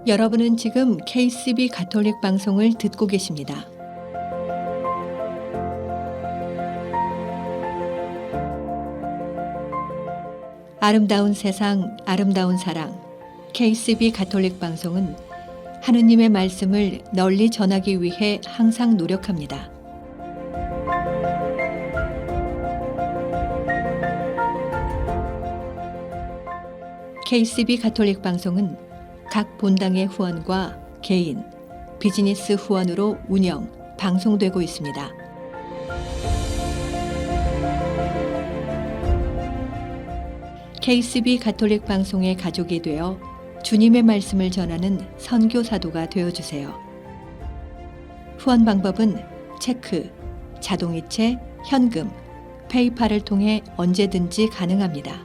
여러분은 지금 KCB 가톨릭 방송을 듣고 계십니다. 아름다운 세상, 아름다운 사랑. KCB 가톨릭 방송은 하느님의 말씀을 널리 전하기 위해 항상 노력합니다. KCB 가톨릭 방송은 각 본당의 후원과 개인, 비즈니스 후원으로 운영, 방송되고 있습니다. KCB 가톨릭 방송의 가족이 되어 주님의 말씀을 전하는 선교사도가 되어주세요. 후원 방법은 체크, 자동이체, 현금, 페이팔을 통해 언제든지 가능합니다.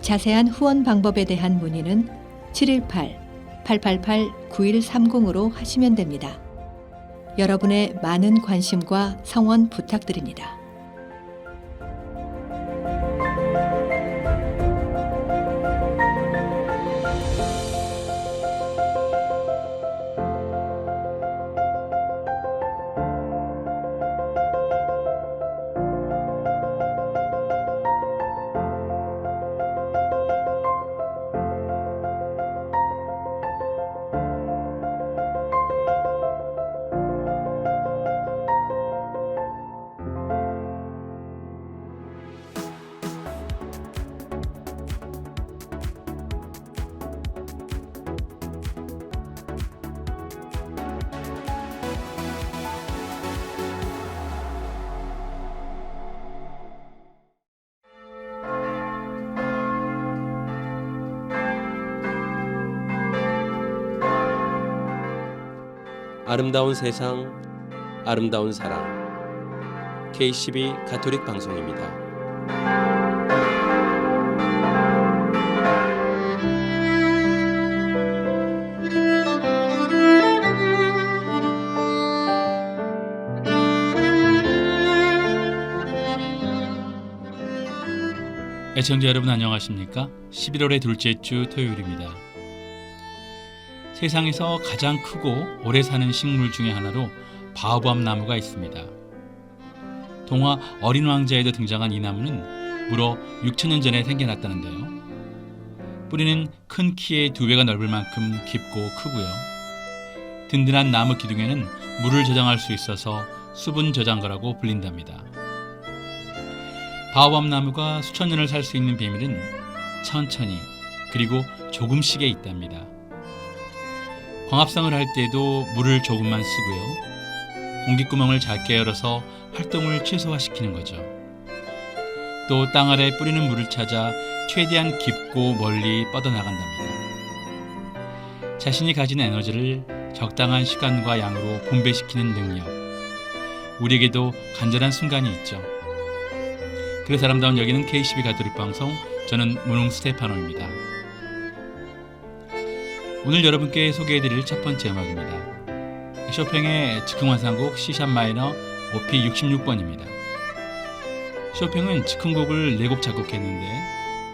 자세한 후원 방법에 대한 문의는 718-888-9130으로 하시면 됩니다. 여러분의 많은 관심과 성원 부탁드립니다. 아름다운 세상, 아름다운 사랑. KCB 가톨릭 방송입니다. 애청자 여러분 안녕하십니까? 11월의 둘째 주 토요일입니다. 세상에서 가장 크고 오래 사는 식물 중에 하나로 바오밥 나무가 있습니다. 동화 어린 왕자에도 등장한 이 나무는 무려 6천년 전에 생겨났다는데요. 뿌리는 큰 키의 2배가 넓을 만큼 깊고 크고요. 든든한 나무 기둥에는 물을 저장할 수 있어서 수분 저장고라고 불린답니다. 바오밥 나무가 수천 년을 살 수 있는 비밀은 천천히 그리고 조금씩에 있답니다. 광합성을 할 때도 물을 조금만 쓰고요. 공기구멍을 작게 열어서 활동을 최소화시키는 거죠. 또 땅 아래 뿌리는 물을 찾아 최대한 깊고 멀리 뻗어나간답니다. 자신이 가진 에너지를 적당한 시간과 양으로 분배시키는 능력. 우리에게도 간절한 순간이 있죠. 그래서 아름다운 여기는 KCB 가톨릭 방송, 저는 문홍 스테파노입니다. 오늘 여러분께 소개해드릴 첫 번째 음악입니다. 쇼팽의 즉흥환상곡 C샵 마이너 OP 66번입니다. 쇼팽은 즉흥곡을 4곡 작곡했는데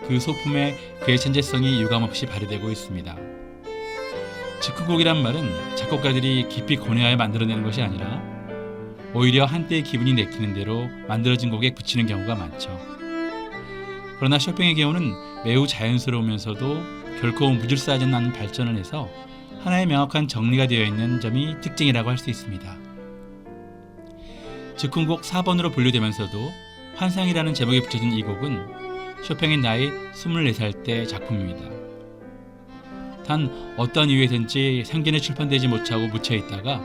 그 소품에 그의 천재성이 유감없이 발휘되고 있습니다. 즉흥곡이란 말은 작곡가들이 깊이 고뇌하여 만들어내는 것이 아니라 오히려 한때의 기분이 내키는 대로 만들어진 곡에 붙이는 경우가 많죠. 그러나 쇼팽의 경우는 매우 자연스러우면서도 결코 무질서하지 않은 발전을 해서 하나의 명확한 정리가 되어 있는 점이 특징이라고 할 수 있습니다. 즉흥곡 4번으로 분류되면서도 환상이라는 제목에 붙여진 이 곡은 쇼팽의 나이 24살 때 작품입니다. 단 어떤 이유에든지 생전에 출판되지 못하고 묻혀있다가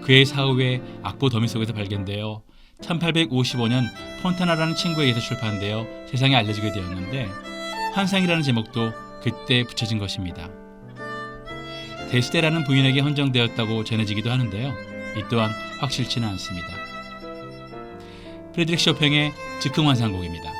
그의 사후에 악보 더미 속에서 발견되어 1855년 폰타나라는 친구에 의해서 출판되어 세상에 알려지게 되었는데 환상이라는 제목도 그때 붙여진 것입니다. 데시데라는 부인에게 헌정되었다고 전해지기도 하는데요. 이 또한 확실치는 않습니다. 프레드릭 쇼팽의 즉흥환상곡입니다.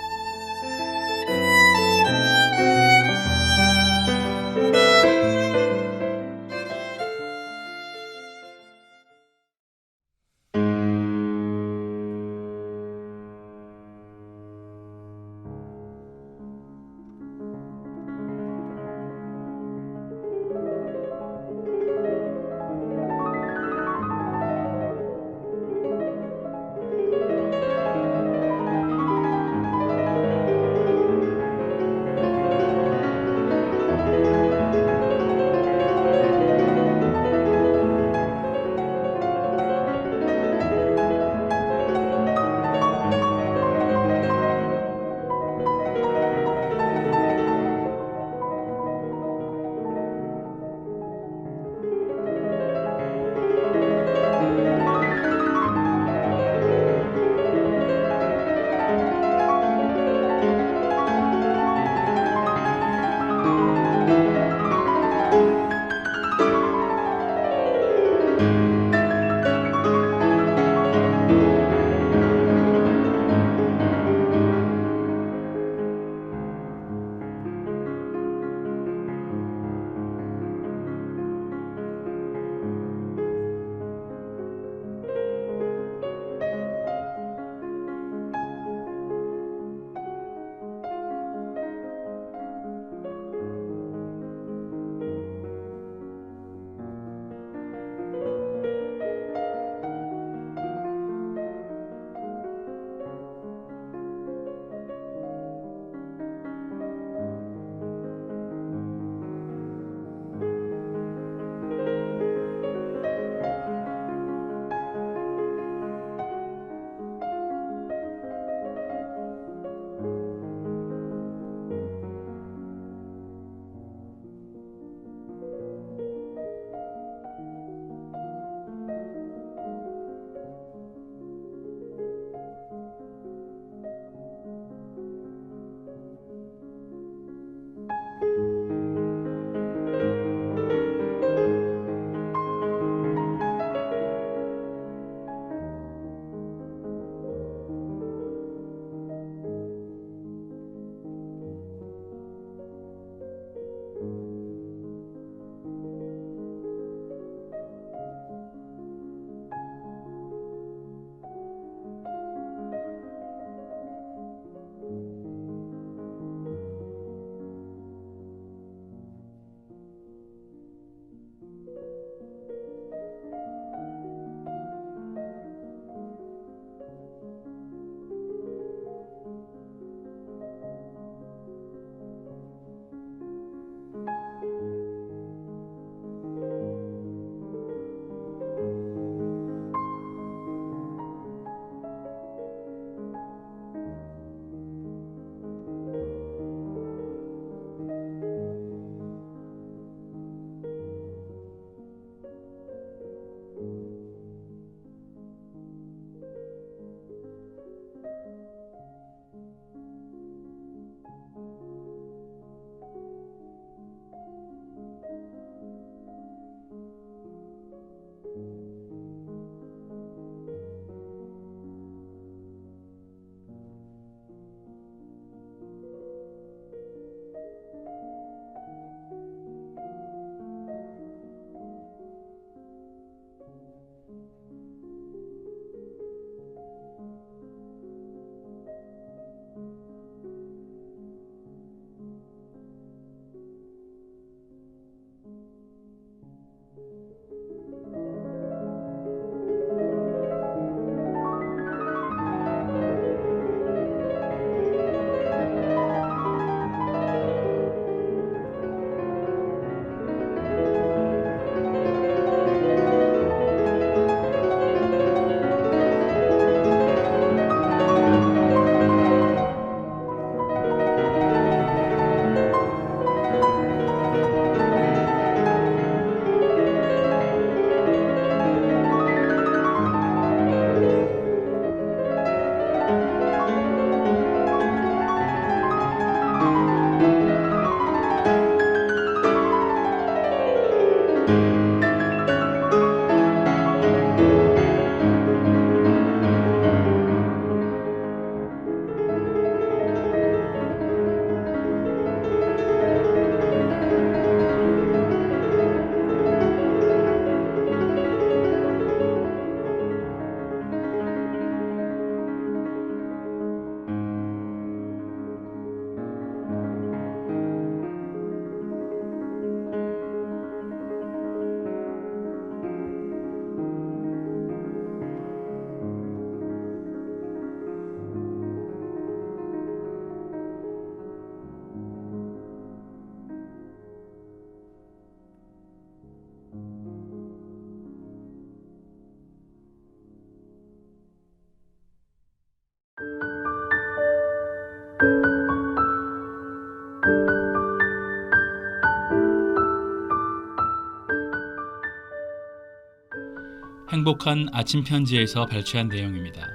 행복한 아침 편지에서 발췌한 내용입니다.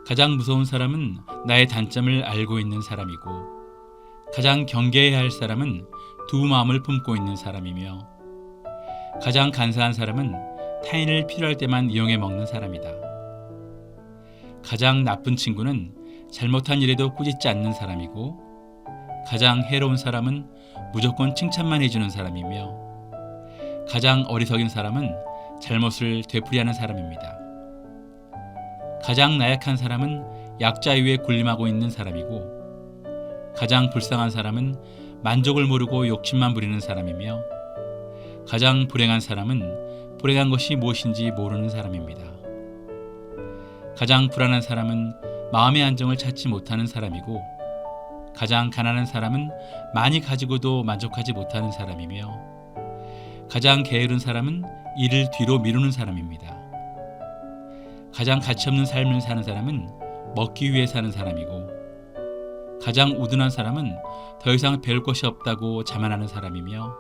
가장 무서운 사람은 나의 단점을 알고 있는 사람이고, 가장 경계해야 할 사람은 두 마음을 품고 있는 사람이며, 가장 간사한 사람은 타인을 필요할 때만 이용해 먹는 사람이다. 가장 나쁜 친구는 잘못한 일에도 꾸짖지 않는 사람이고, 가장 해로운 사람은 무조건 칭찬만 해주는 사람이며, 가장 어리석인 사람은 잘못을 되풀이하는 사람입니다. 가장 나약한 사람은 약자 위에 군림하고 있는 사람이고, 가장 불쌍한 사람은 만족을 모르고 욕심만 부리는 사람이며, 가장 불행한 사람은 불행한 것이 무엇인지 모르는 사람입니다. 가장 불안한 사람은 마음의 안정을 찾지 못하는 사람이고, 가장 가난한 사람은 많이 가지고도 만족하지 못하는 사람이며, 가장 게으른 사람은 일을 뒤로 미루는 사람입니다. 가장 가치없는 삶을 사는 사람은 먹기 위해 사는 사람이고, 가장 우둔한 사람은 더 이상 배울 것이 없다고 자만하는 사람이며,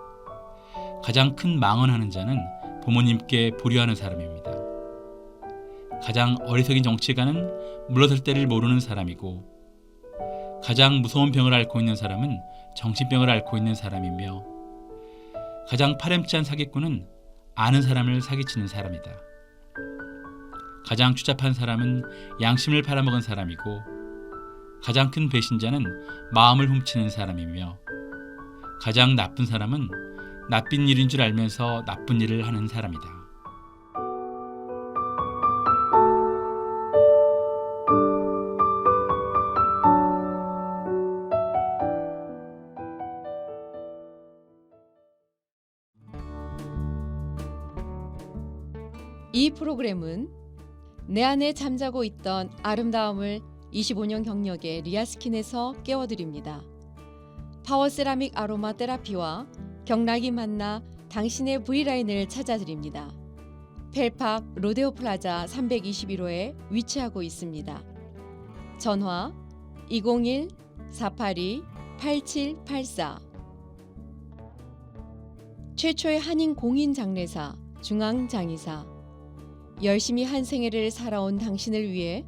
가장 큰 망언하는 자는 부모님께 불효하는 사람입니다. 가장 어리석인 정치가는 물러설 때를 모르는 사람이고, 가장 무서운 병을 앓고 있는 사람은 정신병을 앓고 있는 사람이며, 가장 파렴치한 사기꾼은 아는 사람을 사기치는 사람이다. 가장 추잡한 사람은 양심을 팔아먹은 사람이고, 가장 큰 배신자는 마음을 훔치는 사람이며, 가장 나쁜 사람은 나쁜 일인 줄 알면서 나쁜 일을 하는 사람이다. 이 프로그램은 내 안에 잠자고 있던 아름다움을 25년 경력의 리아스킨에서 깨워드립니다. 파워세라믹 아로마 테라피와 경락이 만나 당신의 V라인을 찾아드립니다. 펠팍 로데오 플라자 321호에 위치하고 있습니다. 전화 201-482-8784. 최초의 한인 공인 장례사 중앙장의사. 열심히 한 생애를 살아온 당신을 위해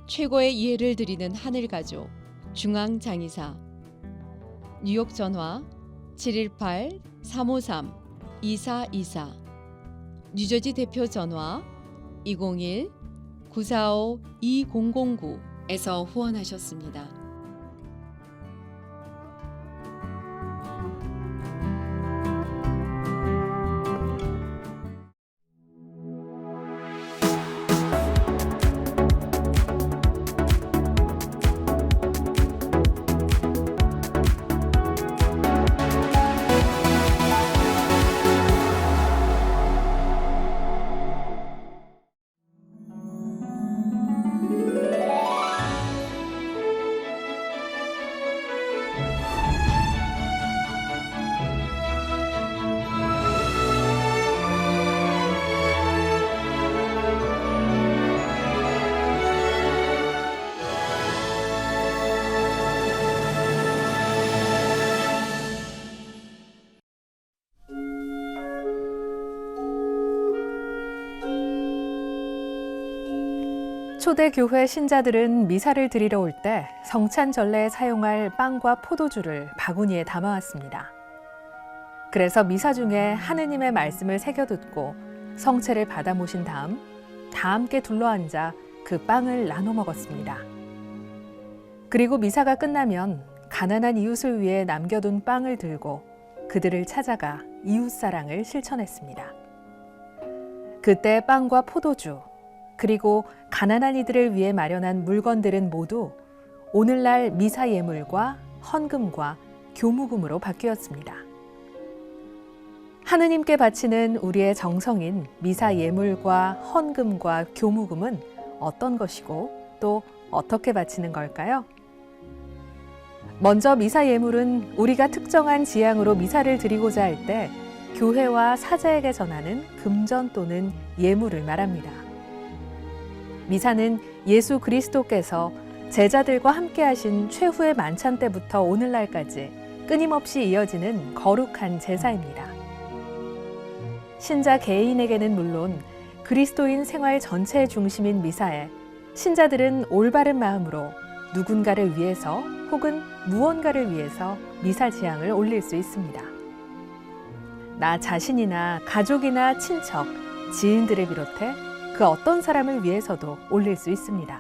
최고의 이해를 드리는 하늘가족 중앙장의사. 뉴욕 전화 718-353-2424. 뉴저지 대표 전화 201-945-2009에서 후원하셨습니다. 초대교회 신자들은 미사를 드리러 올 때 성찬 전례에 사용할 빵과 포도주를 바구니에 담아왔습니다. 그래서 미사 중에 하느님의 말씀을 새겨 듣고 성체를 받아 모신 다음 다 함께 둘러앉아 그 빵을 나눠 먹었습니다. 그리고 미사가 끝나면 가난한 이웃을 위해 남겨둔 빵을 들고 그들을 찾아가 이웃사랑을 실천했습니다. 그때 빵과 포도주, 그리고 가난한 이들을 위해 마련한 물건들은 모두 오늘날 미사 예물과 헌금과 교무금으로 바뀌었습니다. 하느님께 바치는 우리의 정성인 미사 예물과 헌금과 교무금은 어떤 것이고 또 어떻게 바치는 걸까요? 먼저 미사 예물은 우리가 특정한 지향으로 미사를 드리고자 할 때 교회와 사자에게 전하는 금전 또는 예물을 말합니다. 미사는 예수 그리스도께서 제자들과 함께 하신 최후의 만찬 때부터 오늘날까지 끊임없이 이어지는 거룩한 제사입니다. 신자 개인에게는 물론 그리스도인 생활 전체의 중심인 미사에 신자들은 올바른 마음으로 누군가를 위해서 혹은 무언가를 위해서 미사 지향을 올릴 수 있습니다. 나 자신이나 가족이나 친척, 지인들을 비롯해 그 어떤 사람을 위해서도 올릴 수 있습니다.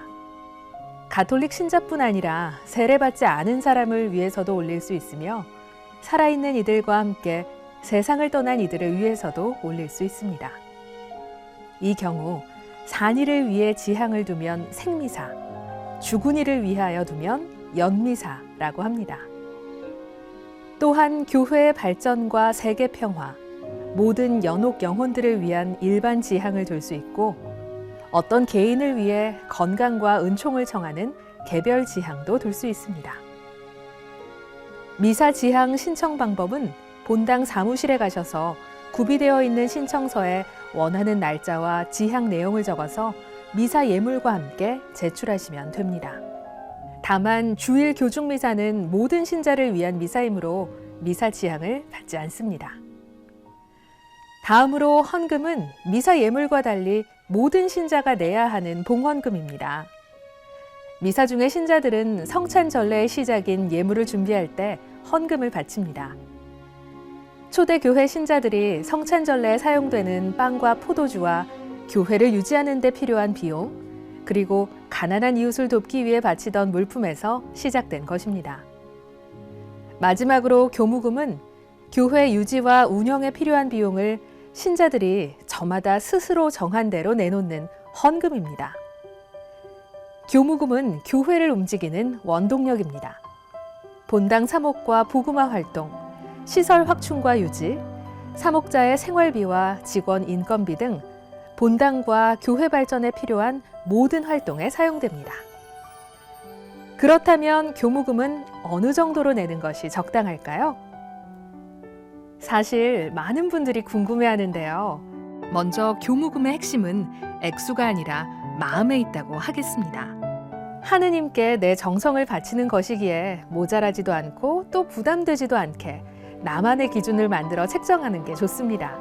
가톨릭 신자뿐 아니라 세례받지 않은 사람을 위해서도 올릴 수 있으며 살아있는 이들과 함께 세상을 떠난 이들을 위해서도 올릴 수 있습니다. 이 경우 산이를 위해 지향을 두면 생미사, 죽은 이를 위하여 두면 연미사라고 합니다. 또한 교회의 발전과 세계 평화, 모든 연옥 영혼들을 위한 일반 지향을 둘 수 있고 어떤 개인을 위해 건강과 은총을 청하는 개별 지향도 둘 수 있습니다. 미사 지향 신청 방법은 본당 사무실에 가셔서 구비되어 있는 신청서에 원하는 날짜와 지향 내용을 적어서 미사 예물과 함께 제출하시면 됩니다. 다만 주일 교중 미사는 모든 신자를 위한 미사이므로 미사 지향을 받지 않습니다. 다음으로 헌금은 미사 예물과 달리 모든 신자가 내야 하는 봉헌금입니다. 미사 중에 신자들은 성찬 전례의 시작인 예물을 준비할 때 헌금을 바칩니다. 초대교회 신자들이 성찬 전례에 사용되는 빵과 포도주와 교회를 유지하는 데 필요한 비용, 그리고 가난한 이웃을 돕기 위해 바치던 물품에서 시작된 것입니다. 마지막으로 교무금은 교회 유지와 운영에 필요한 비용을 신자들이 저마다 스스로 정한 대로 내놓는 헌금입니다. 교무금은 교회를 움직이는 원동력입니다. 본당 사목과 복음화 활동, 시설 확충과 유지, 사목자의 생활비와 직원 인건비 등 본당과 교회 발전에 필요한 모든 활동에 사용됩니다. 그렇다면 교무금은 어느 정도로 내는 것이 적당할까요? 사실 많은 분들이 궁금해하는데요. 먼저 교무금의 핵심은 액수가 아니라 마음에 있다고 하겠습니다. 하느님께 내 정성을 바치는 것이기에 모자라지도 않고 또 부담되지도 않게 나만의 기준을 만들어 책정하는 게 좋습니다.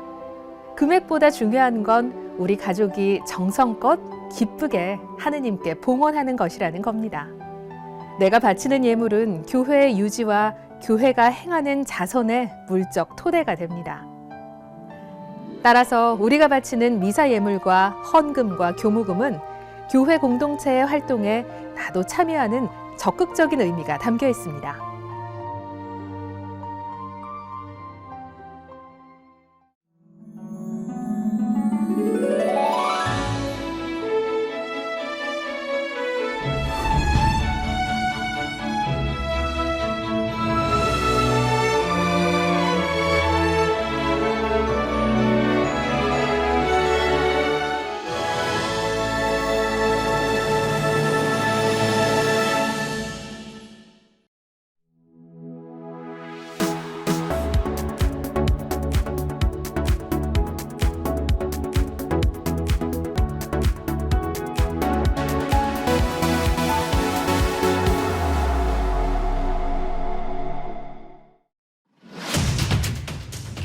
금액보다 중요한 건 우리 가족이 정성껏 기쁘게 하느님께 봉헌하는 것이라는 겁니다. 내가 바치는 예물은 교회의 유지와 교회가 행하는 자선의 물적 토대가 됩니다. 따라서 우리가 바치는 미사 예물과 헌금과 교무금은 교회 공동체의 활동에 나도 참여하는 적극적인 의미가 담겨 있습니다.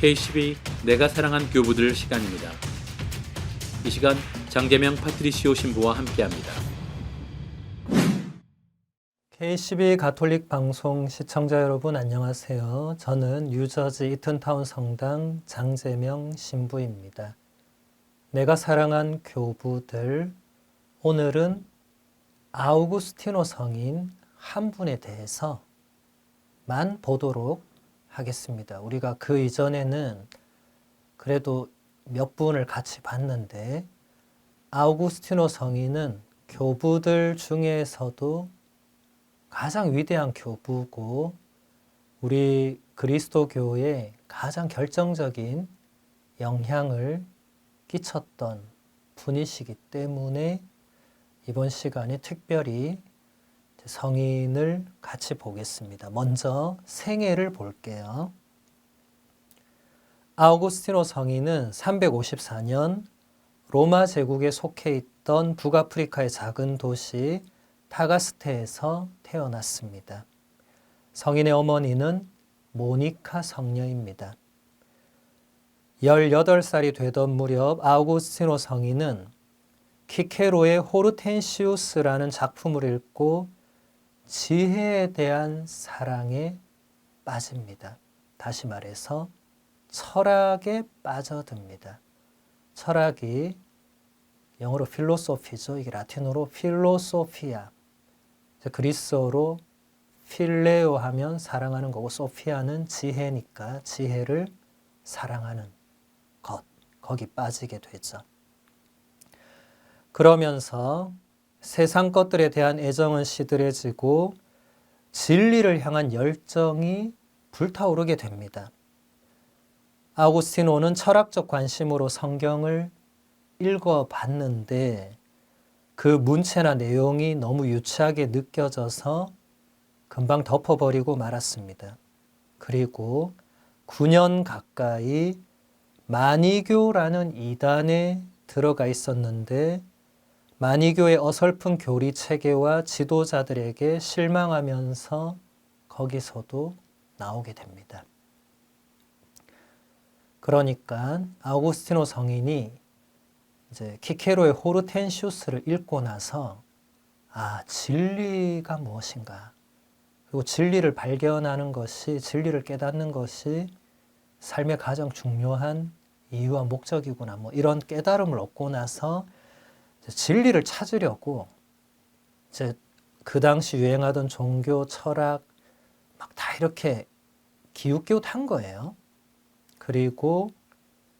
K12 내가 사랑한 교부들 시간입니다. 이 시간 장계명 파트리시오 신부와 함께합니다. K12 가톨릭 방송 시청자 여러분 안녕하세요. 저는 뉴저지 이튼타운 성당 장재명 신부입니다. 내가 사랑한 교부들, 오늘은 아우구스티노 성인 한 분에 대해서만 보도록 하겠습니다. 우리가 그 이전에는 그래도 몇 분을 같이 봤는데 아우구스티노 성인은 교부들 중에서도 가장 위대한 교부고 우리 그리스도교에 가장 결정적인 영향을 끼쳤던 분이시기 때문에 이번 시간에 특별히 성인을 같이 보겠습니다. 먼저 생애를 볼게요. 아우구스티노 성인은 354년 로마 제국에 속해 있던 북아프리카의 작은 도시 타가스테에서 태어났습니다. 성인의 어머니는 모니카 성녀입니다. 18살이 되던 무렵 아우구스티노 성인은 키케로의 호르텐시우스라는 작품을 읽고 지혜에 대한 사랑에 빠집니다. 다시 말해서 철학에 빠져듭니다. 철학이 영어로 필로소피죠. 이게 라틴어로 필로소피아. 그리스어로 필레오 하면 사랑하는 거고 소피아는 지혜니까 지혜를 사랑하는 것. 거기 빠지게 되죠. 그러면서 세상 것들에 대한 애정은 시들해지고 진리를 향한 열정이 불타오르게 됩니다. 아우구스티노는 철학적 관심으로 성경을 읽어봤는데 그 문체나 내용이 너무 유치하게 느껴져서 금방 덮어버리고 말았습니다. 그리고 9년 가까이 만이교라는 이단에 들어가 있었는데 만이교의 어설픈 교리 체계와 지도자들에게 실망하면서 거기서도 나오게 됩니다. 그러니까 아우구스티노 성인이 이제 키케로의 호르텐시우스를 읽고 나서 진리가 무엇인가? 그리고 진리를 발견하는 것이, 진리를 깨닫는 것이 삶의 가장 중요한 이유와 목적이구나. 이런 깨달음을 얻고 나서 진리를 찾으려고 이제 그 당시 유행하던 종교, 철학 막 다 이렇게 기웃기웃한 거예요. 그리고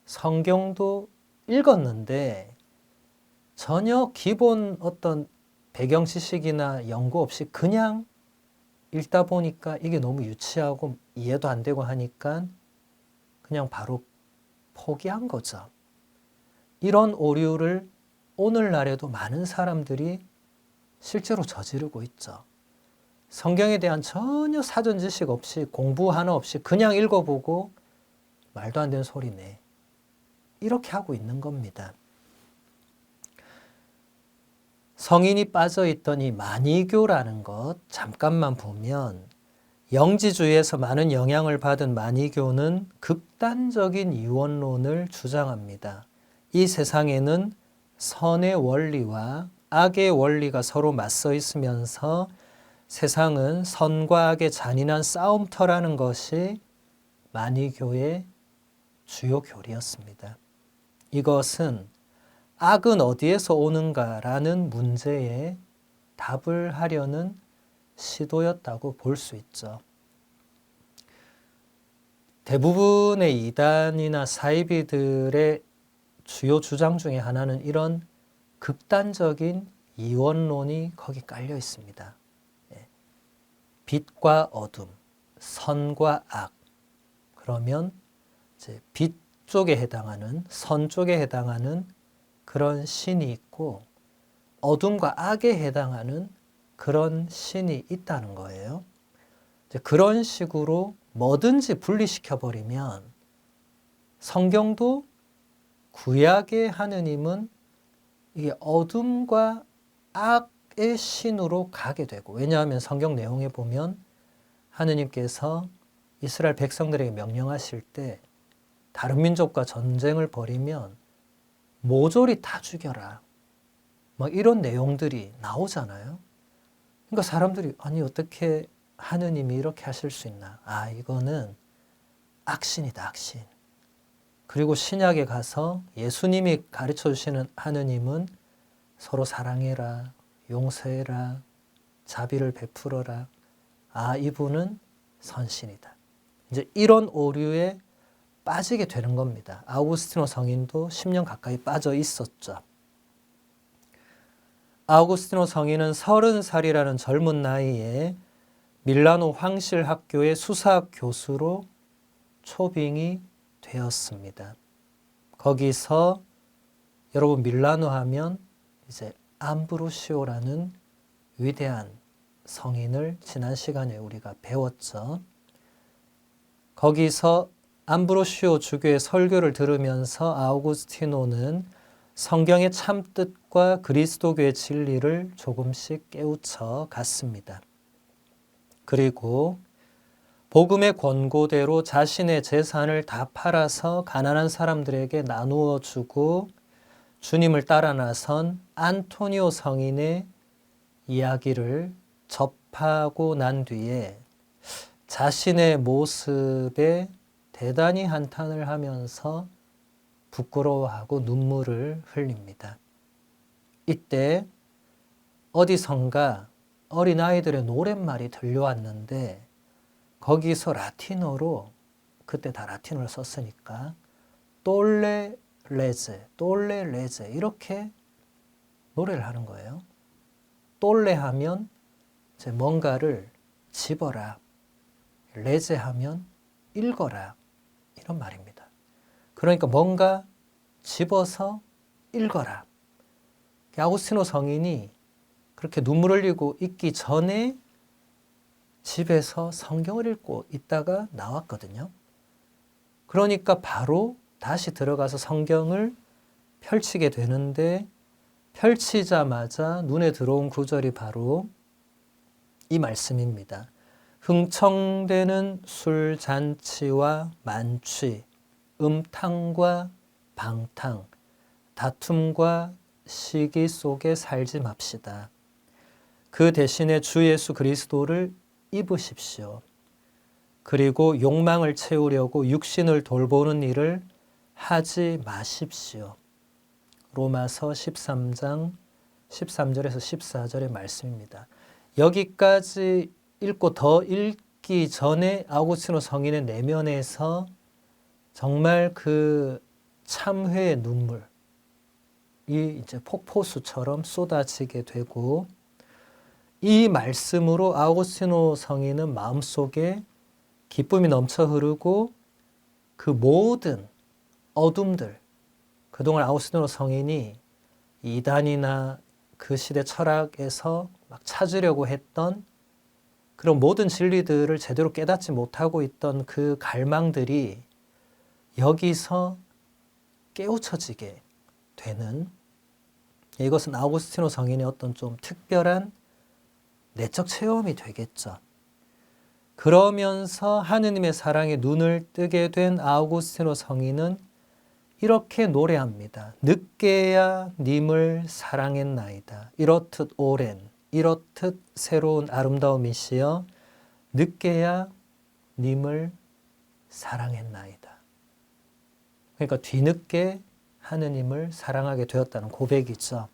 성경도 읽었는데 전혀 기본 어떤 배경 지식이나 연구 없이 그냥 읽다 보니까 이게 너무 유치하고 이해도 안 되고 하니까 그냥 바로 포기한 거죠. 이런 오류를 오늘날에도 많은 사람들이 실제로 저지르고 있죠. 성경에 대한 전혀 사전 지식 없이 공부 하나 없이 그냥 읽어보고 말도 안 되는 소리네. 이렇게 하고 있는 겁니다. 성인이 빠져있던 이 만이교라는 것 잠깐만 보면 영지주의에서 많은 영향을 받은 만이교는 극단적인 유언론을 주장합니다. 이 세상에는 선의 원리와 악의 원리가 서로 맞서 있으면서 세상은 선과 악의 잔인한 싸움터라는 것이 만이교의 주요 교리였습니다. 이것은 악은 어디에서 오는가라는 문제에 답을 하려는 시도였다고 볼 수 있죠. 대부분의 이단이나 사이비들의 주요 주장 중에 하나는 이런 극단적인 이원론이 거기 깔려 있습니다. 빛과 어둠, 선과 악. 그러면 이제 빛 쪽에 해당하는, 선 쪽에 해당하는 그런 신이 있고 어둠과 악에 해당하는 그런 신이 있다는 거예요. 이제 그런 식으로 뭐든지 분리시켜버리면 성경도 구약의 하느님은 이게 어둠과 악의 신으로 가게 되고, 왜냐하면 성경 내용에 보면 하느님께서 이스라엘 백성들에게 명령하실 때 다른 민족과 전쟁을 벌이면 모조리 다 죽여라. 막 이런 내용들이 나오잖아요. 그러니까 사람들이 아니 어떻게 하느님이 이렇게 하실 수 있나. 이거는 악신이다, 악신. 그리고 신약에 가서 예수님이 가르쳐 주시는 하느님은 서로 사랑해라, 용서해라, 자비를 베풀어라. 이분은 선신이다. 이제 이런 오류에 빠지게 되는 겁니다. 아우구스티노 성인도 10년 가까이 빠져 있었죠. 아우구스티노 성인은 30살이라는 젊은 나이에 밀라노 황실학교의 수사학 교수로 초빙이 되었습니다. 거기서 여러분 밀라노 하면 이제 암브로시오라는 위대한 성인을 지난 시간에 우리가 배웠죠. 거기서 암브로시오 주교의 설교를 들으면서 아우구스티노는 성경의 참뜻과 그리스도교의 진리를 조금씩 깨우쳐 갔습니다. 그리고 복음의 권고대로 자신의 재산을 다 팔아서 가난한 사람들에게 나누어 주고 주님을 따라 나선 안토니오 성인의 이야기를 접하고 난 뒤에 자신의 모습에 대단히 한탄을 하면서 부끄러워하고 눈물을 흘립니다. 이때 어디선가 어린아이들의 노랫말이 들려왔는데 거기서 라틴어로, 그때 다 라틴어를 썼으니까 똘레 레제, 똘레 레제 이렇게 노래를 하는 거예요. 똘레 하면 이제 뭔가를 집어라, 레제 하면 읽어라 이런 말입니다. 그러니까 뭔가 집어서 읽어라. 아구스티노 성인이 그렇게 눈물 흘리고 있기 전에 집에서 성경을 읽고 있다가 나왔거든요. 그러니까 바로 다시 들어가서 성경을 펼치게 되는데 펼치자마자 눈에 들어온 구절이 바로 이 말씀입니다. 흥청대는 술잔치와 만취, 음탕과 방탕, 다툼과 시기 속에 살지 맙시다. 그 대신에 주 예수 그리스도를 입으십시오. 그리고 욕망을 채우려고 육신을 돌보는 일을 하지 마십시오. 로마서 13장 13절에서 14절의 말씀입니다. 여기까지 읽고 더 읽기 전에 아우구스티노 성인의 내면에서 정말 그 참회의 눈물이 이제 폭포수처럼 쏟아지게 되고, 이 말씀으로 아우구스티노 성인은 마음속에 기쁨이 넘쳐 흐르고 그 모든 어둠들, 그동안 아우구스티노 성인이 이단이나 그 시대 철학에서 막 찾으려고 했던 그런 모든 진리들을 제대로 깨닫지 못하고 있던 그 갈망들이 여기서 깨우쳐지게 되는, 이것은 아우구스티노 성인의 어떤 좀 특별한 내적 체험이 되겠죠. 그러면서 하느님의 사랑에 눈을 뜨게 된 아우구스티노 성인은 이렇게 노래합니다. 늦게야 님을 사랑했나이다. 이렇듯 오랜, 이렇듯 새로운 아름다움이시여 늦게야 님을 사랑했나이다. 그러니까 뒤늦게 하느님을 사랑하게 되었다는 고백이죠.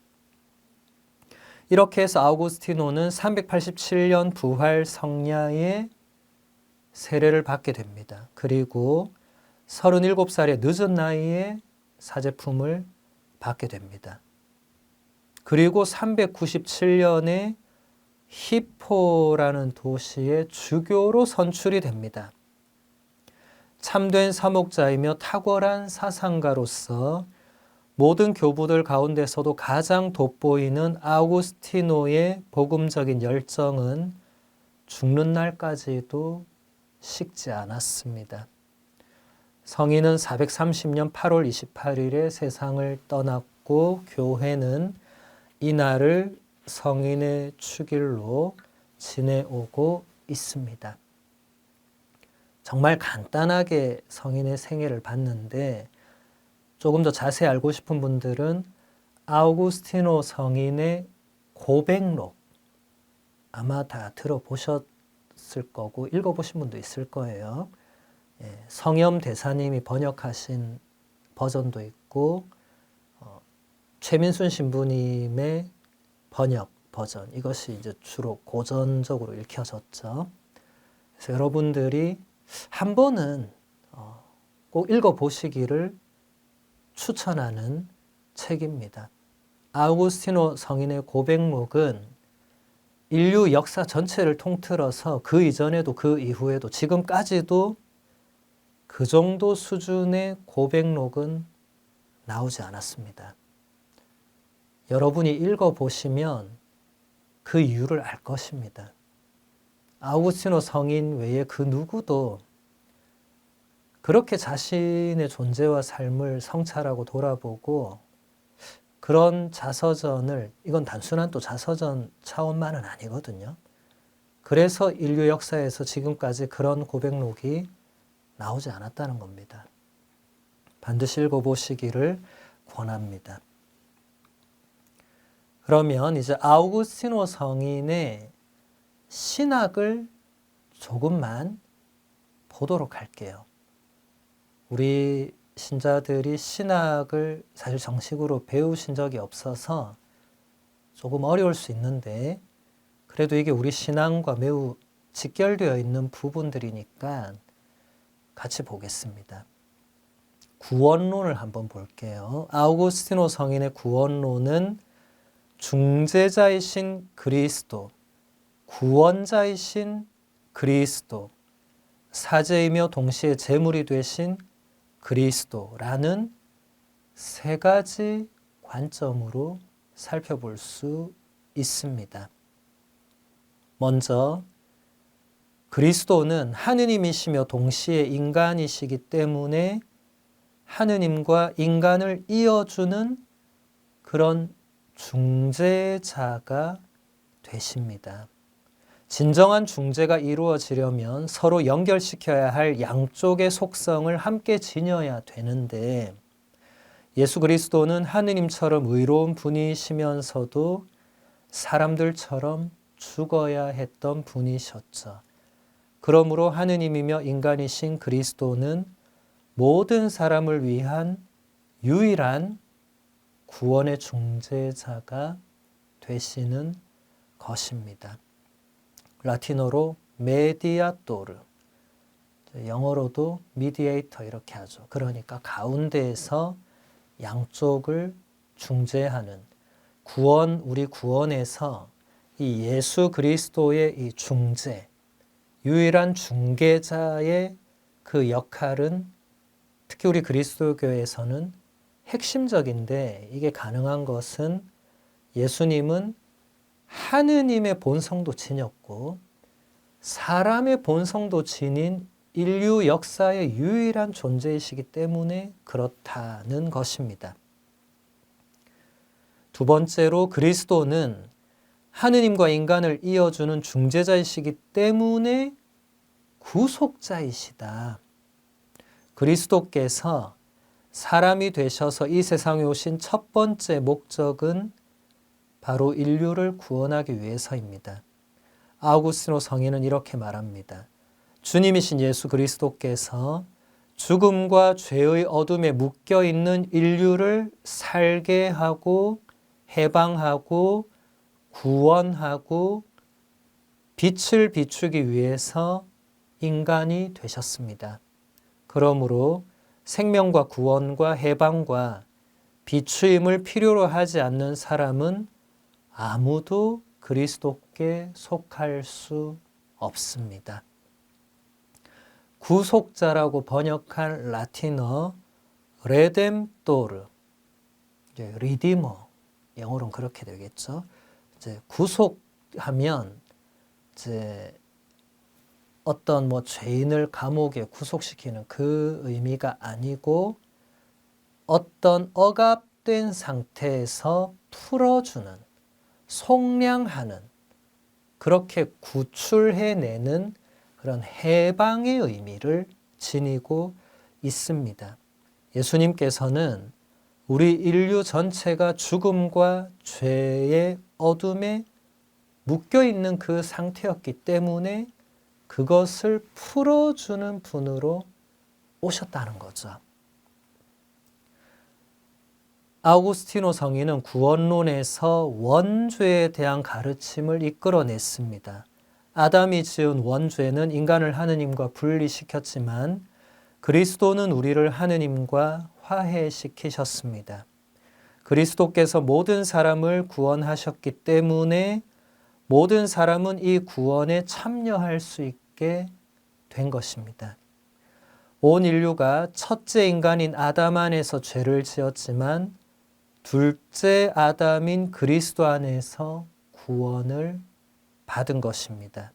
이렇게 해서 아우구스티노는 387년 부활 성야의 세례를 받게 됩니다. 그리고 37살의 늦은 나이에 사제품을 받게 됩니다. 그리고 397년에 히포라는 도시의 주교로 선출이 됩니다. 참된 사목자이며 탁월한 사상가로서 모든 교부들 가운데서도 가장 돋보이는 아우구스티노의 복음적인 열정은 죽는 날까지도 식지 않았습니다. 성인은 430년 8월 28일에 세상을 떠났고 교회는 이날을 성인의 축일로 지내오고 있습니다. 정말 간단하게 성인의 생애를 봤는데 조금 더 자세히 알고 싶은 분들은 아우구스티노 성인의 고백록 아마 다 들어보셨을 거고 읽어보신 분도 있을 거예요. 성염 대사님이 번역하신 버전도 있고 최민순 신부님의 번역 버전, 이것이 이제 주로 고전적으로 읽혀졌죠. 그래서 여러분들이 한 번은 꼭 읽어보시기를 추천하는 책입니다. 아우구스티노 성인의 고백록은 인류 역사 전체를 통틀어서 그 이전에도 그 이후에도 지금까지도 그 정도 수준의 고백록은 나오지 않았습니다. 여러분이 읽어보시면 그 이유를 알 것입니다. 아우구스티노 성인 외에 그 누구도 그렇게 자신의 존재와 삶을 성찰하고 돌아보고 그런 자서전을, 이건 단순한 또 자서전 차원만은 아니거든요. 그래서 인류 역사에서 지금까지 그런 고백록이 나오지 않았다는 겁니다. 반드시 읽어보시기를 권합니다. 그러면 이제 아우구스티노 성인의 신학을 조금만 보도록 할게요. 우리 신자들이 신학을 사실 정식으로 배우신 적이 없어서 조금 어려울 수 있는데 그래도 이게 우리 신앙과 매우 직결되어 있는 부분들이니까 같이 보겠습니다. 구원론을 한번 볼게요. 아우구스티노 성인의 구원론은 중재자이신 그리스도, 구원자이신 그리스도, 사제이며 동시에 제물이 되신 그리스도라는 세 가지 관점으로 살펴볼 수 있습니다. 먼저 그리스도는 하느님이시며 동시에 인간이시기 때문에 하느님과 인간을 이어주는 그런 중재자가 되십니다. 진정한 중재가 이루어지려면 서로 연결시켜야 할 양쪽의 속성을 함께 지녀야 되는데 예수 그리스도는 하느님처럼 의로운 분이시면서도 사람들처럼 죽어야 했던 분이셨죠. 그러므로 하느님이며 인간이신 그리스도는 모든 사람을 위한 유일한 구원의 중재자가 되시는 것입니다. 라틴어로 메디아토르, 영어로도 미디에이터 이렇게 하죠. 그러니까 가운데에서 양쪽을 중재하는 우리 구원에서 이 예수 그리스도의 이 중재, 유일한 중개자의 그 역할은 특히 우리 그리스도교에서는 핵심적인데 이게 가능한 것은 예수님은 하느님의 본성도 지녔고 사람의 본성도 지닌 인류 역사의 유일한 존재이시기 때문에 그렇다는 것입니다. 두 번째로 그리스도는 하느님과 인간을 이어주는 중재자이시기 때문에 구속자이시다. 그리스도께서 사람이 되셔서 이 세상에 오신 첫 번째 목적은 바로 인류를 구원하기 위해서입니다. 아우구스티노 성인은 이렇게 말합니다. 주님이신 예수 그리스도께서 죽음과 죄의 어둠에 묶여있는 인류를 살게 하고 해방하고 구원하고 빛을 비추기 위해서 인간이 되셨습니다. 그러므로 생명과 구원과 해방과 비추임을 필요로 하지 않는 사람은 아무도 그리스도께 속할 수 없습니다. 구속자라고 번역한 라틴어 레뎀토르, 리디머, 영어로는 그렇게 되겠죠. 이제 구속하면 이제 어떤 죄인을 감옥에 구속시키는 그 의미가 아니고 어떤 억압된 상태에서 풀어주는, 속량하는, 그렇게 구출해내는 그런 해방의 의미를 지니고 있습니다. 예수님께서는 우리 인류 전체가 죽음과 죄의 어둠에 묶여있는 그 상태였기 때문에 그것을 풀어주는 분으로 오셨다는 거죠. 아우구스티노 성인은 구원론에서 원죄에 대한 가르침을 이끌어냈습니다. 아담이 지은 원죄는 인간을 하느님과 분리시켰지만 그리스도는 우리를 하느님과 화해시키셨습니다. 그리스도께서 모든 사람을 구원하셨기 때문에 모든 사람은 이 구원에 참여할 수 있게 된 것입니다. 온 인류가 첫째 인간인 아담 안에서 죄를 지었지만 둘째 아담인 그리스도 안에서 구원을 받은 것입니다.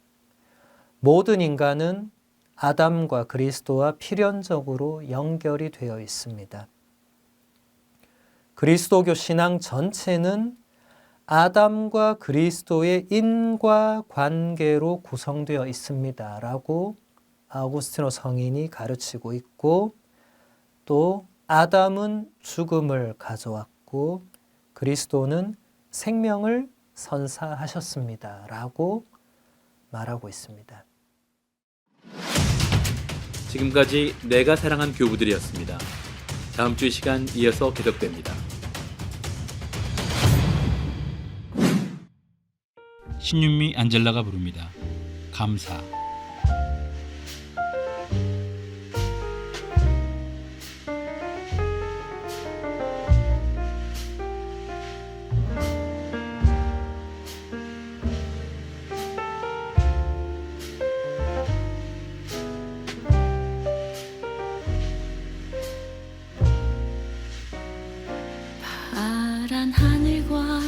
모든 인간은 아담과 그리스도와 필연적으로 연결이 되어 있습니다. 그리스도교 신앙 전체는 아담과 그리스도의 인과관계로 구성되어 있습니다. 라고 아우구스티노 성인이 가르치고 있고 또 아담은 죽음을 가져왔고 그리스도는 생명을 선사하셨습니다. 라고 말하고 있습니다. 지금까지 내가 사랑한 교부들이었습니다. 다음 주 이 시간 이어서 계속됩니다. 신윤미 안젤라가 부릅니다. 감사. 파란 하늘과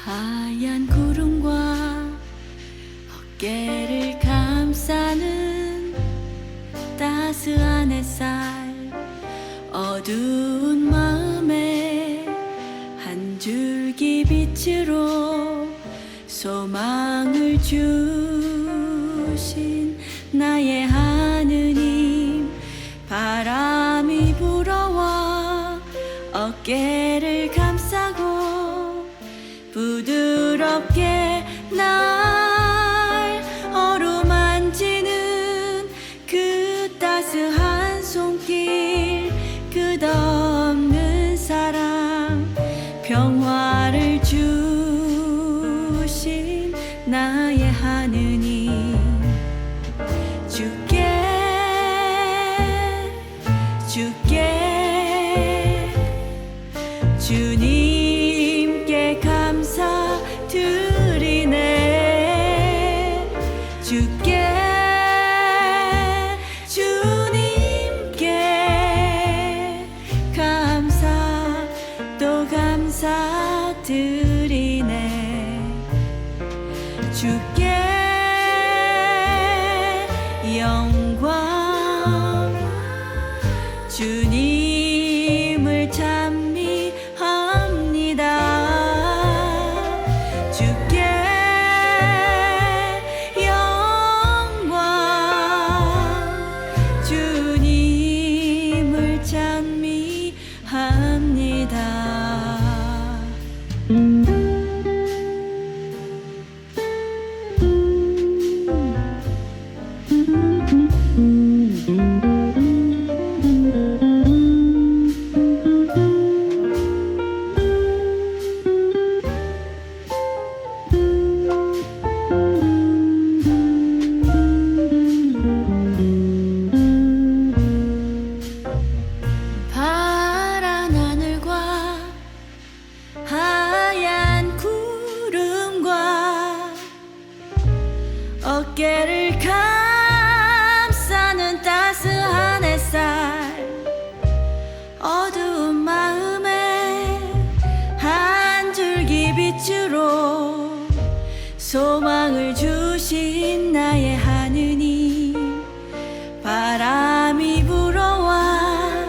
하얀 구름과 어깨를 감싸는 따스한 햇살, 어두운 마음에 한 줄기 빛으로 소망을 주신 나의 하느님, 바람이 불어와 어깨를 감싸고 부드럽게 날 어루만지는 그 따스한 손길, 끝없는 사랑, 평화를 주신 나의 하느님, 주께 주님께 감사드리네. 주님께 감사 또 감사드리네. 주께 영광, 주님을 찬미합니다. 주께 영광, 주님을 찬미합니다. 파란 하늘과 하얀 구름과 어깨를 감싸는 따스한 햇살, 어두운 마음에 한 줄기 빛으로 소망을 주신 나의 하느님, 바람이 불어와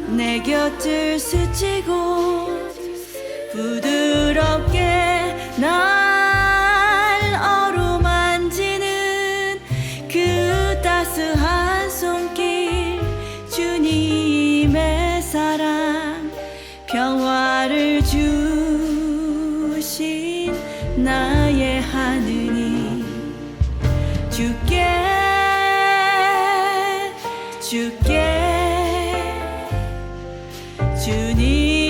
내 곁을 스치고 부드럽게 날 어루만지는 그 따스한 손길, 주님의 사랑, 평화를 주신 나의 하느님, 주님께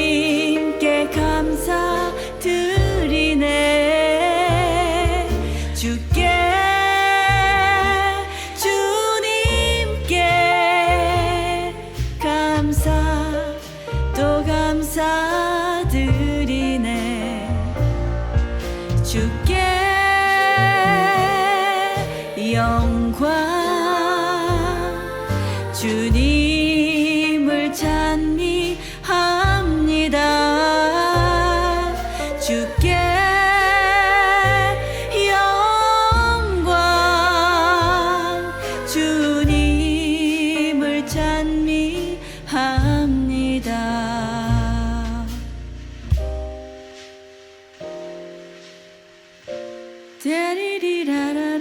감사드리네. 주님께 감사 또 감사드리네. 주께 영광, 주님을 찬미합니다. 주께 영광, 주님을 찬미합니다. 데리리라라란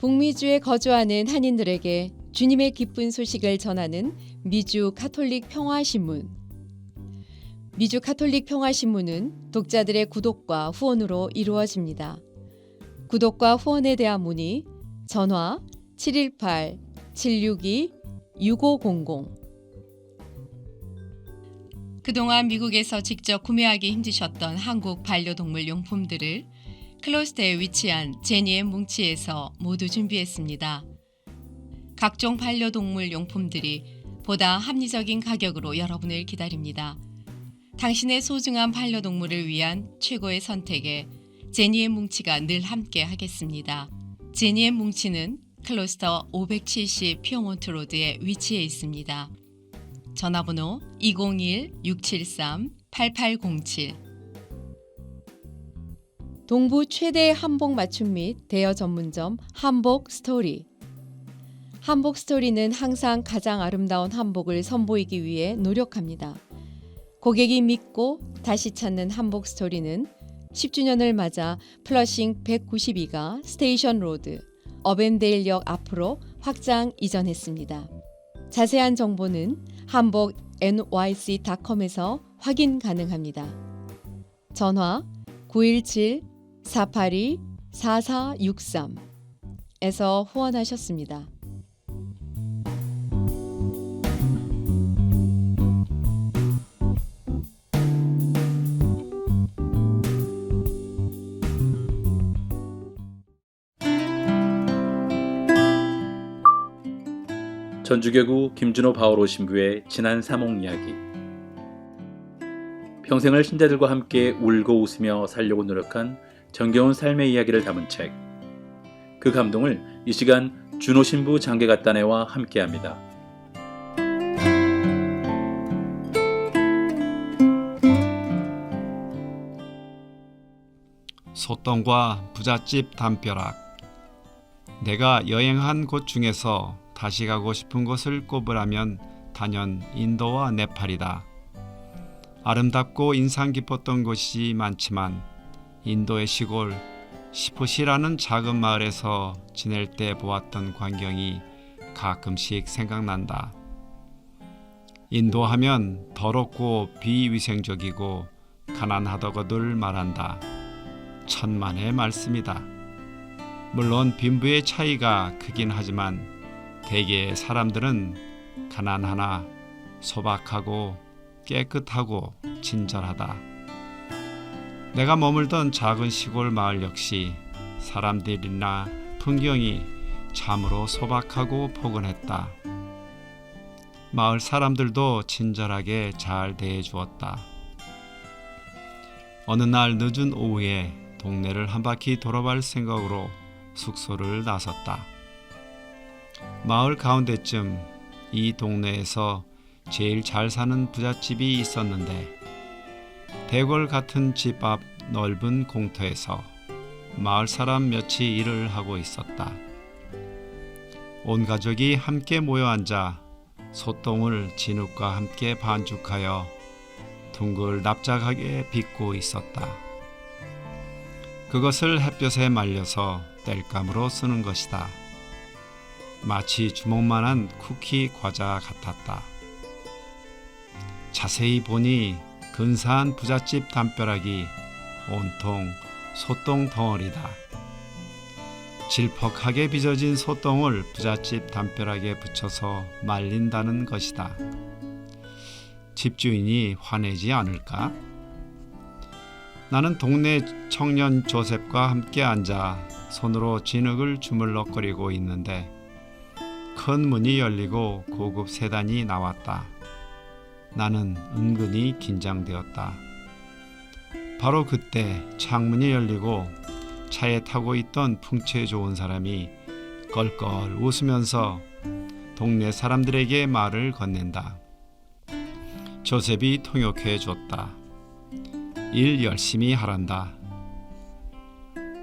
북미주에 거주하는 한인들에게 주님의 기쁜 소식을 전하는 미주 가톨릭 평화신문. 미주 가톨릭 평화신문은 독자들의 구독과 후원으로 이루어집니다. 구독과 후원에 대한 문의 전화 718-762-6500. 그동안 미국에서 직접 구매하기 힘드셨던 한국 반려동물 용품들을 클로스터에 위치한 제니의 뭉치에서 모두 준비했습니다. 각종 반려동물 용품들이 보다 합리적인 가격으로 여러분을 기다립니다. 당신의 소중한 반려동물을 위한 최고의 선택에 제니의 뭉치가 늘 함께 하겠습니다. 제니의 뭉치는 클로스터 570 피어몬트 로드에 위치해 있습니다. 전화번호 201-673-8807. 동부 최대의 한복 맞춤 및 대여 전문점 한복 스토리. 한복 스토리는 항상 가장 아름다운 한복을 선보이기 위해 노력합니다. 고객이 믿고 다시 찾는 한복 스토리는 10주년을 맞아 플러싱 192가 스테이션 로드, 어벤데일역 앞으로 확장 이전했습니다. 자세한 정보는 한복 nyc.com에서 확인 가능합니다. 전화 917-482-4463에서 후원하셨습니다. 전주교구 김준호 바오로 신부의 지난 사목 이야기. 평생을 신자들과 함께 울고 웃으며 살려고 노력한 정겨운 삶의 이야기를 담은 책. 그 감동을 이 시간 준호 신부 장계갓단회와 함께합니다. 소똥과 부잣집 담벼락. 내가 여행한 곳 중에서 다시 가고 싶은 곳을 꼽으라면 단연 인도와 네팔이다. 아름답고 인상 깊었던 곳이 많지만 인도의 시골 시푸시라는 작은 마을에서 지낼 때 보았던 광경이 가끔씩 생각난다. 인도하면 더럽고 비위생적이고 가난하다고들 말한다. 천만의 말씀이다. 물론 빈부의 차이가 크긴 하지만 대개 사람들은 가난하나 소박하고 깨끗하고 친절하다. 내가 머물던 작은 시골 마을 역시 사람들이나 풍경이 참으로 소박하고 포근했다. 마을 사람들도 친절하게 잘 대해주었다. 어느 날 늦은 오후에 동네를 한 바퀴 돌아볼 생각으로 숙소를 나섰다. 마을 가운데쯤 이 동네에서 제일 잘 사는 부잣집이 있었는데 대궐 같은 집 앞 넓은 공터에서 마을 사람 몇이 일을 하고 있었다. 온 가족이 함께 모여 앉아 소똥을 진흙과 함께 반죽하여 둥글 납작하게 빚고 있었다. 그것을 햇볕에 말려서 땔감으로 쓰는 것이다. 마치 주먹만한 쿠키 과자 같았다. 자세히 보니 근사한 부잣집 담벼락이 온통 소똥 덩어리다. 질퍽하게 빚어진 소똥을 부잣집 담벼락에 붙여서 말린다는 것이다. 집주인이 화내지 않을까? 나는 동네 청년 조셉과 함께 앉아 손으로 진흙을 주물럭거리고 있는데 큰 문이 열리고 고급 세단이 나왔다. 나는 은근히 긴장되었다. 바로 그때 창문이 열리고 차에 타고 있던 풍채 좋은 사람이 껄껄 웃으면서 동네 사람들에게 말을 건넨다. 조셉이 통역해 줬다. 일 열심히 하란다.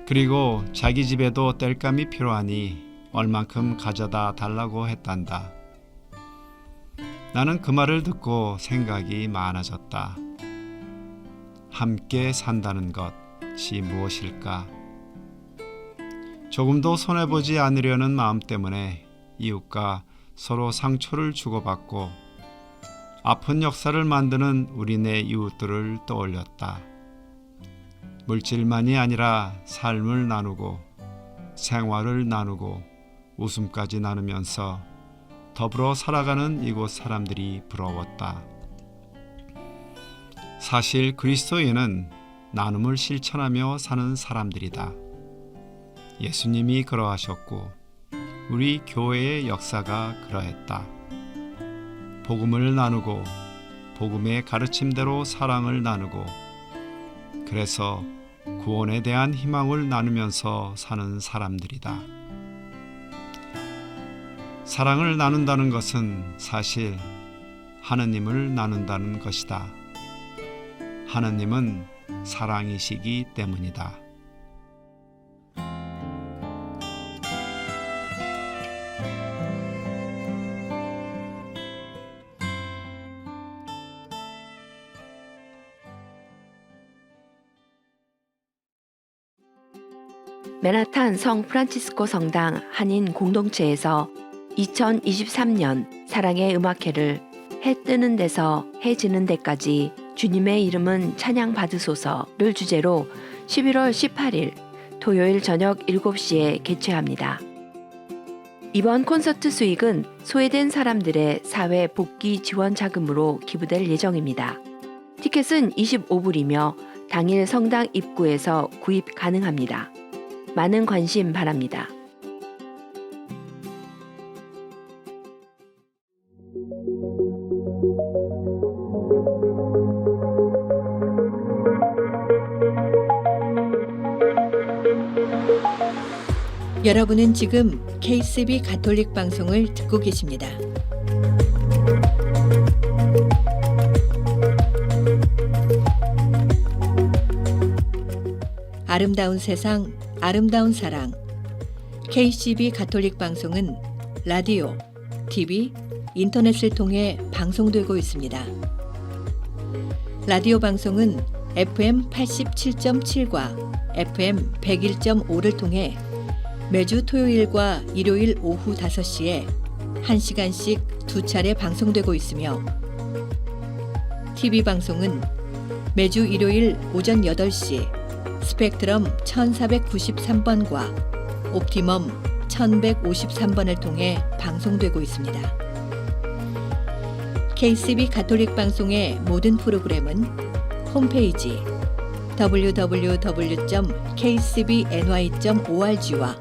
그리고 자기 집에도 땔감이 필요하니 얼만큼 가져다 달라고 했단다. 나는 그 말을 듣고 생각이 많아졌다. 함께 산다는 것이 무엇일까? 조금도 손해보지 않으려는 마음 때문에 이웃과 서로 상처를 주고받고 아픈 역사를 만드는 우리네 이웃들을 떠올렸다. 물질만이 아니라 삶을 나누고 생활을 나누고 웃음까지 나누면서 더불어 살아가는 이곳 사람들이 부러웠다. 사실 그리스도인은 나눔을 실천하며 사는 사람들이다. 예수님이 그러하셨고 우리 교회의 역사가 그러했다. 복음을 나누고 복음의 가르침대로 사랑을 나누고 그래서 구원에 대한 희망을 나누면서 사는 사람들이다. 사랑을 나눈다는 것은 사실 하느님을 나눈다는 것이다. 하느님은 사랑이시기 때문이다. 맨하탄 성 프란치스코 성당 한인 공동체에서 2023년 사랑의 음악회를 해 뜨는 데서 해 지는 데까지 주님의 이름은 찬양 받으소서를 주제로 11월 18일 토요일 저녁 7시에 개최합니다. 이번 콘서트 수익은 소외된 사람들의 사회 복귀 지원 자금으로 기부될 예정입니다. 티켓은 25불이며 당일 성당 입구에서 구입 가능합니다. 많은 관심 바랍니다. 여러분은 지금 KCB 가톨릭 방송을 듣고 계십니다. 아름다운 세상, 아름다운 사랑. KCB 가톨릭 방송은 라디오, TV, 인터넷을 통해 방송되고 있습니다. 라디오 방송은 FM 87.7과 FM 101.5를 통해 매주 토요일과 일요일 오후 5시에 1시간씩 2차례 방송되고 있으며 TV 방송은 매주 일요일 오전 8시 스펙트럼 1493번과 옵티멈 1153번을 통해 방송되고 있습니다. KCB 가톨릭 방송의 모든 프로그램은 홈페이지 www.kcbny.org와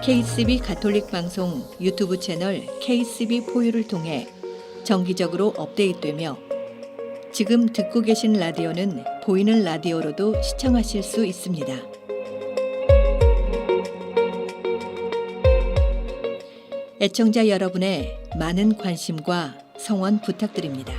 KCB 가톨릭 방송 유튜브 채널 KCB 포유를 통해 정기적으로 업데이트되며 지금 듣고 계신 라디오는 보이는 라디오로도 시청하실 수 있습니다. 애청자 여러분의 많은 관심과 성원 부탁드립니다.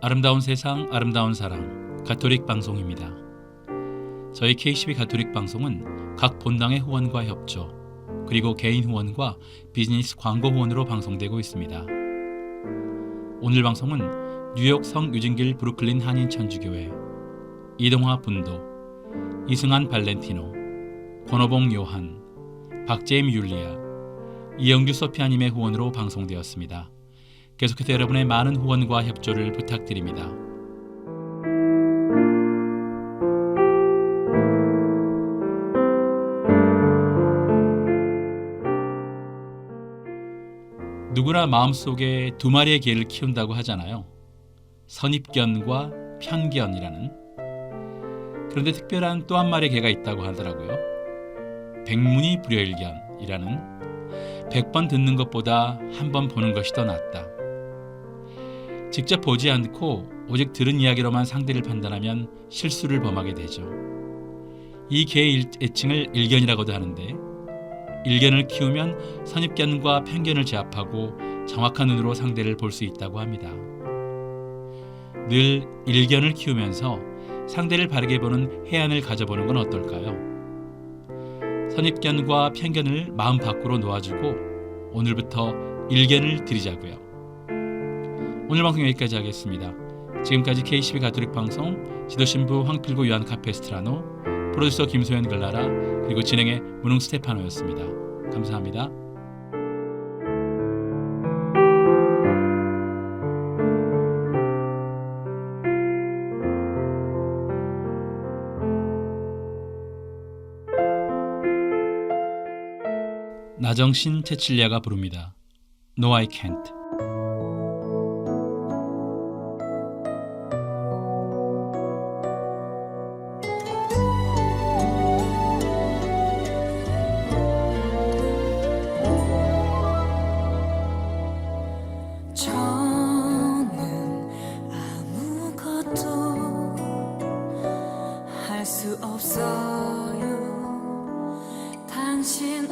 아름다운 세상, 아름다운 사랑, 가톨릭 방송입니다. 저희 KCB 가톨릭 방송은 각 본당의 후원과 협조, 그리고 개인 후원과 비즈니스 광고 후원으로 방송되고 있습니다. 오늘 방송은 뉴욕 성유진길 브루클린 한인천주교회, 이동화 분도, 이승한 발렌티노, 권호봉 요한, 박재임 율리아, 이영규 소피아님의 후원으로 방송되었습니다. 계속해서 여러분의 많은 후원과 협조를 부탁드립니다. 누구나 마음속에 두 마리의 개를 키운다고 하잖아요. 선입견과 편견이라는. 그런데 특별한 또 한 마리의 개가 있다고 하더라고요. 백문이불여일견이라는. 100번 듣는 것보다 한 번 보는 것이 더 낫다. 직접 보지 않고 오직 들은 이야기로만 상대를 판단하면 실수를 범하게 되죠. 이 개의 애칭을 일견이라고도 하는데 일견을 키우면 선입견과 편견을 제압하고 정확한 눈으로 상대를 볼 수 있다고 합니다. 늘 일견을 키우면서 상대를 바르게 보는 해안을 가져보는 건 어떨까요? 선입견과 편견을 마음 밖으로 놓아주고 오늘부터 일견을 드리자고요. 오늘 방송 여기까지 하겠습니다. 지금까지 KCB 가톨릭 방송 지도신부 황필구 요한 카페스트라노, 프로듀서 김소연 글라라, 그리고 진행의 문흥 스테파노였습니다. 감사합니다. 나정신 채칠리아가 부릅니다. No, I can't. 저는 아무것도 할 수 없어요. 당신